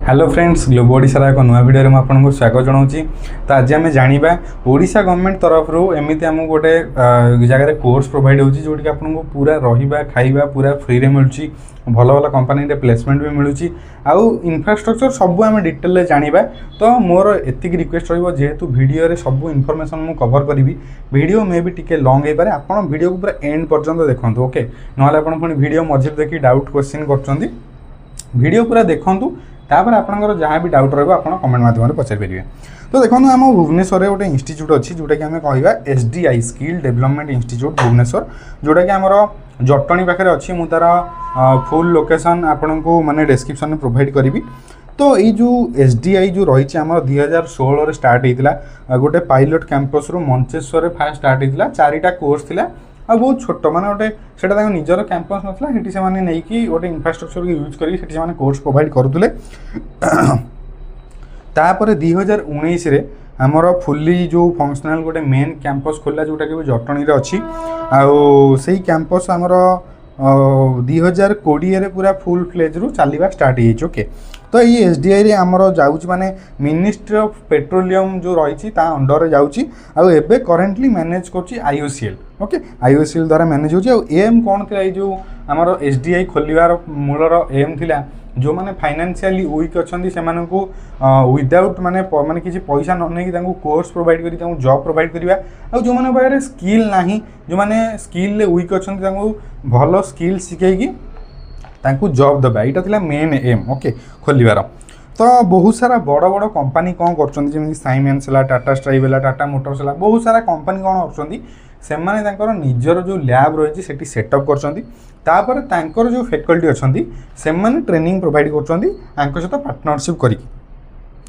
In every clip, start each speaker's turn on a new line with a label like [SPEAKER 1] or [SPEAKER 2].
[SPEAKER 1] Hello friends globe Odisha एक नुआ video में आपको स्वागत जनाऊँगी। तो आज आम जाना ओडिशा गवर्नमेंट तरफ एमती आमको गोटे जगह कोर्स प्रोवाइड होती जो कि आपको पूरा रहा खाइबा पूरा फ्री रे मिलूँ भल भल कंपनी प्लेसमेंट भी मिलूँ आउ इंफ्रास्ट्रक्चर सब आम डिटेल जाना। तो मोर एतिक रिक्वेस्ट जेहेतु वीडियो रे सब इनफॉरमेशन मु कवर करी वीडियो मे भी टिके लॉन्ग हो पारे आप वीडियो को पूरा एंड पर्यंत देखो ओके ना पुणी वीडियो मझे देखिए डाउट क्वेश्चन कर वीडियो पूरा देखूँ तापर आपंकर जहाँ भी डाउट रहा आप कमेंट माध्यम पचार पारे। तो देखो आम भुवनेश्वर में गोटे इंस्टीट्यूट अच्छी जोटा कि आम कह SDI skill development institute Bhubaneswar जोटा कि आमर जटणी पाखे अच्छी मु तार फुल लोकेशन आपन को माने डिस्क्रिप्शन में प्रोवाइड करी। तो ये जो SDI जो रही आम 2016 स्टार्ट होता गोटे पायलट कैंपस रू मंचेश्वर फास्ट स्टार्ट होता 4टा कोर्स थिला आ बहुत छोट माने गोटे सेटा निजर कैंपस नथला हेटी से माने नहीं कि गोटे इंफ्रास्ट्रक्चर को यूज करी सेटी से माने कोर्स प्रोवाइड करुले। तापर 2019 रे आमर फुल्ली जो फंक्शनल गोटे मेन कैंपस खोला जोटा कि जटणी रे अच्छी आउ सेही कैंपस आमर 2020 रे पूरा फुल फ्लेज रू चलवा स्टार्ट हो ओके। तो ये SDI रे आमर जाउची माने मिनिस्ट्री ऑफ पेट्रोलियम जो रही अंडर रे जाउची आउ एबे करेंटली मैनेज करची IOCL ओके IOCL द्वारा मैनेज होची। आउ एम कोन थिला ये जो आमर SDI खोलिवार मूलर एम थिला जो माने फाइनेंशियली वीक अच्छी से विदाउट माने माने किसी पैसा न नहीं कोर्स प्रोवाइड करी जॉब प्रोवाइड करवा आ जो माने पाखे स्किल नाही जो माने स्किल वीक अच्छी भल स्किल शिखेकी जॉब देवा यहाँ था मेन एम ओके खोलिवार। तो बहुत सारा बड़ बड़ कंपनी कौन कर साइमेंस टाटा स्ट्राइव है टाटा मोटर्स है बहुत सारा कंपनी कौन कर निजर जो लैब रही है सेटअप कर जो फैकल्टी अच्छा से ट्रेनिंग प्रोवाइड कर सहित पार्टनरशिप करी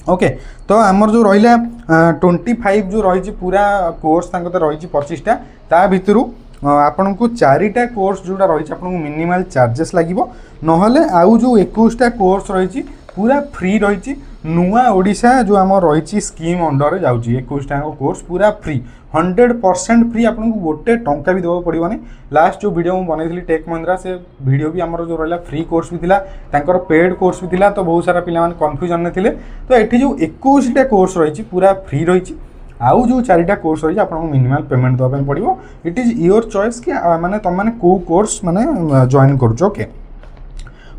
[SPEAKER 1] ओके। तो आमर जो रहा 25 जो रही पूरा कोर्स रही 25टा ता भितर आपन को 4टा कोर्स जोड़ा रही आपको मिनिमल चार्जेस लगे नहले आउ जो 21टा कोर्स रही पूरा फ्री रही नुआ ओडिशा जो आम रही स्कीम अंडर जाऊँगी 21टा कोर्स पूरा फ्री 100% फ्री आपको गोटे टंका भी देवा पड़ोनी। लास्ट जो वीडियो मुझे बनई टेक महिंद्रा से वीडियो भी आमर जो रहा फ्री कोर्स भी थिला तांकर पेड कोर्स भी थिला। तो बहुत सारा पिला कन्फ्यूजन में थे तो ये जो 21टा कोर्स रही पूरा फ्री रही आउ जो 4टा कोर्स रही आपको मिनिमल पेमेंट देवाई पड़ो इट इज योर चॉइस कि माने तुम मैंने कौ कोर्स माने जॉइन करुच ओके।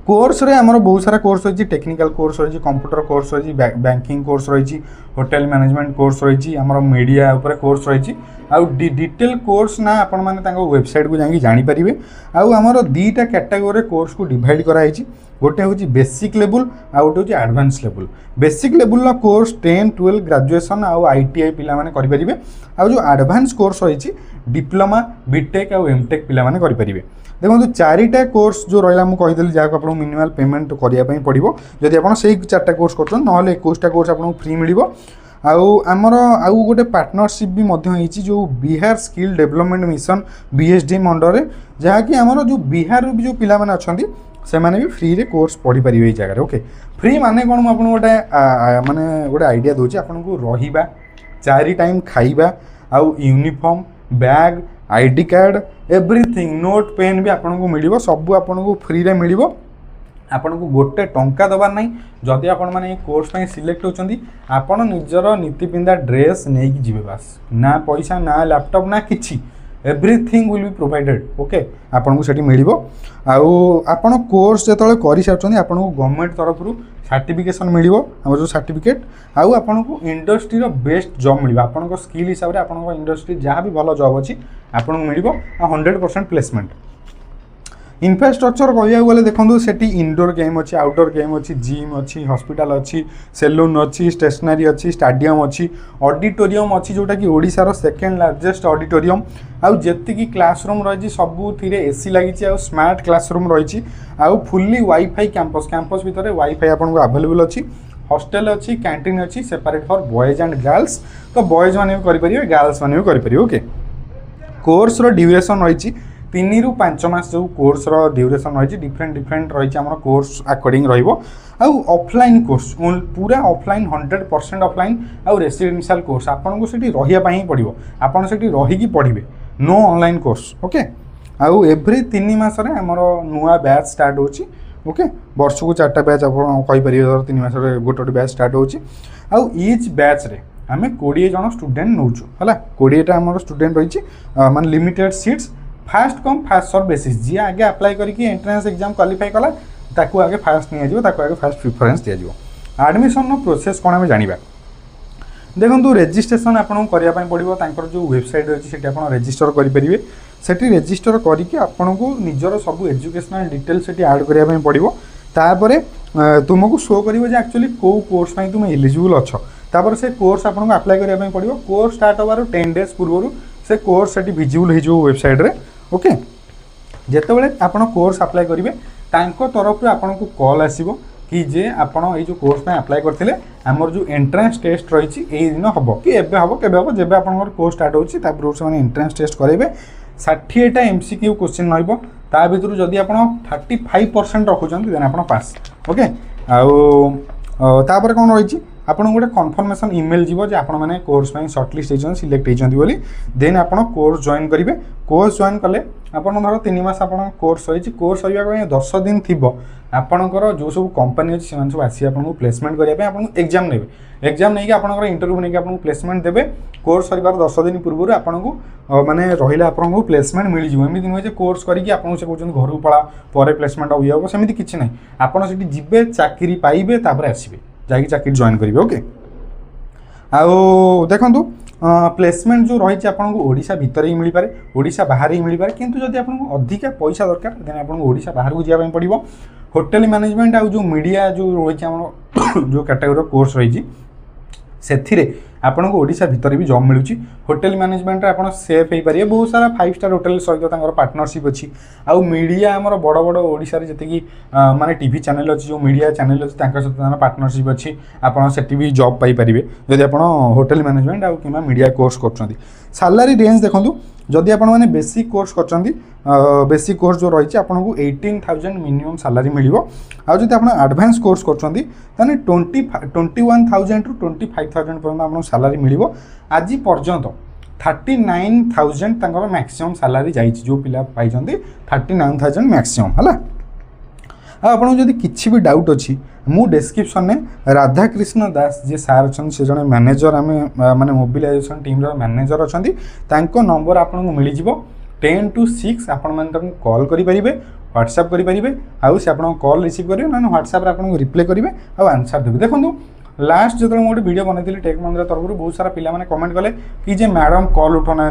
[SPEAKER 1] कोर्स रे आमर बहुत सारा कोर्स रही टेक्निकल कोर्स रही कंप्यूटर कोर्स रही बैंकिंग कोर्स रही होटेल मैनेजमेंट कोर्स रही आमर मीडिया उपर कोर्स रही आउ डिटेल कोर्स ना आपण माने वेबसाइट को जाकि जानीपारे। आउ आमर 2टा कैटेगोरी कोर्स को डिवाइड कराई गोटे हूँ बेसिक लेवल आउ गोटे हूँ advance level. Basic level course 10, 12 graduation आउ ITI पिला माने करि परिबे आउ जो एडवांस कोर्स रही डिप्लोमा बीटेक आउ एमटेक पिला माने करि परिबे। देखो 4टा कोर्स जो रहा मुझे कहीदेली जहाँ आपको मिनिमल पेमेंट करने पड़ो जदि आप 4टा कोर्स कर ना 21टा कोर्स आपको फ्री मिल आमर आउ गोटे पार्टनरशिप भी जो Bihar skill development mission BSDM under जहाँकि आमर जो बिहार भी जो पिला माने अच्छा से माने भी फ्री रे कोर्स पढ़ी पारे ये जगह ओके। फ्री माने कौन मुझे गोटे माने गोटे आइडिया दूसरी आपको रहा 4 टाइम खाइबा आउ uniform bag ID card everything note pen भी आपको मिल सब आपको फ्री रे मिल आपन को गोटे टंका दबार नहीं जदि आपण माने कोर्स में सिलेक्ट होचंदी आपण निजर नीतिपिंदा ड्रेस नहीं कि जीवे बास ना पैसा ना लैपटॉप ना किछि everything will be provided okay आपन को सेठी मिलिबो। आउ आपण कोर्स जेतले करि सारछंदी आपण को गवर्नमेंट तरफ रु सर्टिफिकेशन मिलिबो हमर जो सर्टिफिकेट आउ आपण को इंडस्ट्री रो बेस्ट जॉब मिलिबो आपण को स्किल हिसाब रे आपण को इंडस्ट्री जहाँ भी भलो जॉब अछि आपण को मिलिबो 100% प्लेसमेंट। इंफ्रास्ट्रक्चर कहूँ गले देखो सेठी इंडोर गेम अच्छी आउटडोर गेम अच्छी जिम अच्छी हॉस्पिटल अच्छी सेलून अच्छी स्टेशनरी अच्छी स्टाडियम अच्छी ऑडिटोरियम अच्छी जोटा कि ओडिशार सेकेंड लार्जेस्ट ऑडिटोरियम आउ जेतिकी क्लासरूम रही सबुथिरे AC लगी आउ स्मार्ट क्लासरूम रही आउ फुल्ली वाईफाई कैंपस भितर वाईफाई आपको अवेलेबल अच्छी हॉस्टेल अच्छी कैंटीन अच्छी separate for boys and girls. तो बॉयज मैंने भी करेंगे गर्ल्स मैंने भी करेंगे ओके। कोर्स रो ड्यूरेशन रही 3 ରୁ 5 मास जो कोर्स रो ड्यूरेशन रही डिफरेंट रही आम कोर्स अकॉर्डिंग आउ ऑफलाइन कोर्स पूरा ऑफलाइन 100% ऑफलाइन आउ रेसिडेंशियल कोर्स आपन को सेठी रहिया ही पड़ो आपन सेठी रही पढ़े नो ऑनलाइन कोर्स ओके। आउ एवरी 3 मास रे हमर नुआ बैच स्टार्ट होची ओके वर्ष को 4टा बैच आप धर 3 मास गोटे गोटे बैच स्टार्ट होची आउ ईच बैच रे आमे 20 जन स्टूडेंट नौचु हला 20टा हमर स्टूडेंट रही माने limited seats fast come fast serve basis जी आगे अप्लाई करके एंट्रेंस एग्जाम क्वालिफाई कला ताकू आगे फास्ट नहीं आजिबो ताकू आगे फास्ट प्रेफरेंस दिया जिवो एडमिशन नो प्रोसेस कोन हमें जानिबा देखो रेजिस्ट्रेशन आपको करने पड़ो तांकर जो वेबसाइट अच्छी से रेजिस्टर करेंगे सेठी रेजिस्टर करके आपन को निजर सब एजुकेशनल डिटेल्स से ऐड करने पड़ो तापर तुमको शो कर एक्चुअली कौ कोर्स तुम एलिजिबल अच्छ तापर से कोर्स आपको अप्लाई करने पड़ो कोर्स स्टार्ट होबार 10 डेज पूर्व से कोर्स से विजिबल हो वेबसाइट रे ओके जितेबाला आप कोर्स अप्लाई करेंगे तरफ आपन को कॉल आसो कि जे आपण ये जो कोर्स में अप्लाई करते आमर जो एंट्रेंस टेस्ट रही दिन हम कि एवं हम के जब आप कोर्स स्टार्ट होची से एंट्रेंस टेस्ट करेंगे 60टा MCQ क्वेश्चन रा भर जदि आप 35% रखुच्च देन आप पास ओके आपर कौन रही आपन गोटे कन्फर्मेशन ईमेल जीवो जे आपण माने कोर्स में शॉर्टलिस्ट होइछन सिलेक्ट होइछन बोली देन आपण कोर्स जॉइन करेंगे कोर्स जॉइन कले आपण धर 3 मास आपण कोर्स होइछि कोर्स होइबा को 10 दिन थिबो आपणकर जो सब कंपनी अच्छी से सब आसी आपको प्लेसमेंट करने आपको एग्जाम ने एग्जाम नहीं आपंकर इंटरव्यू नहीं आपको प्लेसमेंट देवे कोर्स सर 10 दिन पूर्व आपको माने रहा आपको प्लेसमेंट मिल जाए एमती नुहे कोर्स करके आपको से कहते घर को पड़ा पर प्लेसमेंट ये हम सेमती किसी ना आपड़ से जी चाकरी पाइबे आसबे जा चाकरी जॉइन करेंगे ओके आउ देखु प्लेसमेंट जो रही आपको ओडिशा भितर ही मिल पारे ओडिशा बाहर ही मिल पारे किंतु जदि आपको अधिका पैसा दरकार देन आपको ओडिशा बाहर को जावाई पड़ो होटेल मैनेजमेंट आ जो मीडिया जो रही जो कैटेगोरी कोर्स रही से आपन को ओडिशा भितर भी जॉब मिलूँ होटेल मैनेजमेंट आप सेफ हो पारे बहुत सारा 5 स्टार होटेल सहित पार्टनरशिप अच्छी आउ मीडिया आमर बड़ बड़ ओडिशा रे जी माने टीवी चैनल अच्छी जो मीडिया चैनल अच्छी सहित पार्टनरशिप अच्छी आपड़ से भी जॉब पाइपर जदि आप होटेल मैनेजमेंट आउ कि मीडिया कोर्स कर सैलरी रेंज देखूँ जदि आप मैंने बेसिक कोर्स कर बेसिक कोर्स जो रही आपको 18,000 मिनिमम सैलरी मिल आदि आप एडवांस कोर्स कर 21,000 रू 25,000 पर्यंत आपको सैलरी मिल आज पर्यंत 39,000 मैक्सिमम सैलरी जाइए जो पिला पाई 39,000 मैक्सिमम है आपको जब किसी भी डाउट अच्छी मु डिस्क्रिप्शन में राधा कृष्ण दास जी सार अच्छा से जड़े मैनेजर आम माने मोबिलाइजेशन टीम मैनेजर अच्छा नंबर आपको मिल जाव 10 to 6 आपण मैंने कॉल करेंगे व्हाट्सएप करेंगे आउ से आप कॉल रिसीव करेंगे ना व्हाट्सएप आपको रिप्लाई करेंगे आउ आंसर देवे देखो लास्ट जो गोटे वीडियो बनई टेक मंदिर तरफ बहुत सारा पिला माने कमेंट कले कि जे मैडम कॉल उठाना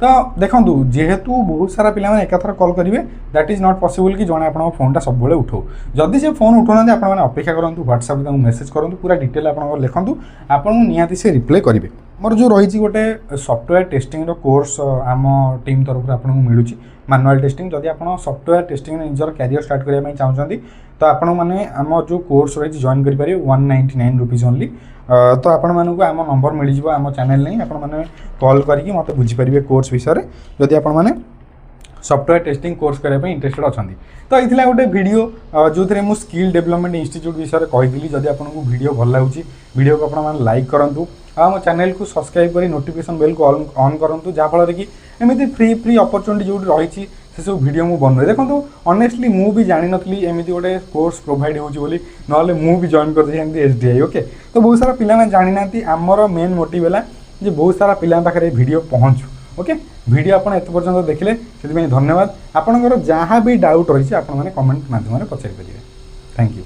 [SPEAKER 1] तो देखो जेहेतु बहुत सारा पिला माने एकाथर कॉल करेंगे दैट इज नॉट पॉसिबल कि जड़े आप फोनटा सब उठाऊ जदि से फोन उठाना आप अपेक्षा करूँ व्हाट्सएप मेसेज करूँ पूरा डिटेल आप लिखूँ आपको निहाती से रिप्लाई करेंगे मोर जो रही गोटे सॉफ्टवेयर टेस्टिंग कोर्स आम टीम तरफ आपको मिलूँ मैनुअल टेस्टिंग जदि आप सॉफ्टवेयर टेस्टिंग निजर कैरियर स्टार्ट करने चाहते तो आपण मैंने आम जो कोर्स रही जॉइन करेंगे 199 रुपीज ओनली तो आपण मानक आम नंबर मिल जाव आम चैनल नहीं आपण मैंने कॉल करके मत बुझीपारे कोर्स विषय जदि आपण मैंने सॉफ्टवेयर टेस्टिंग कोर्स करने इंटरेस्टेड अच्छा तो ये गोटे वीडियो जो थे मुझे स्किल डेवलपमेंट इंस्टीट्यूट विषय कही जदि आपको वीडियो भल लगे वीडियो को आप लाइक करूँ आम चैनल को सब्सक्राइब कर नोटिफिकेशन बेल को ऑन करूँ जहाँफल कि एमती फ्री अपॉर्चुनिटी जो रही से सब वीडियो मु बन देखो ऑनेस्टली मु भी जानी नथली एमती गोटे कोर्स प्रोवाइड होली ना मु भी जॉइन कर SDI ओके तो बहुत सारा पिला जानी ना आमर मेन मोटिव है जे बहुत सारा पिला पाखे वीडियो पहुँचू ओके वीडियो आप एत पर्यंत देखले से धन्यवाद आपंकर जहाँ भी डाउट रही है कमेंट माध्यम पचारि पारे थैंक यू।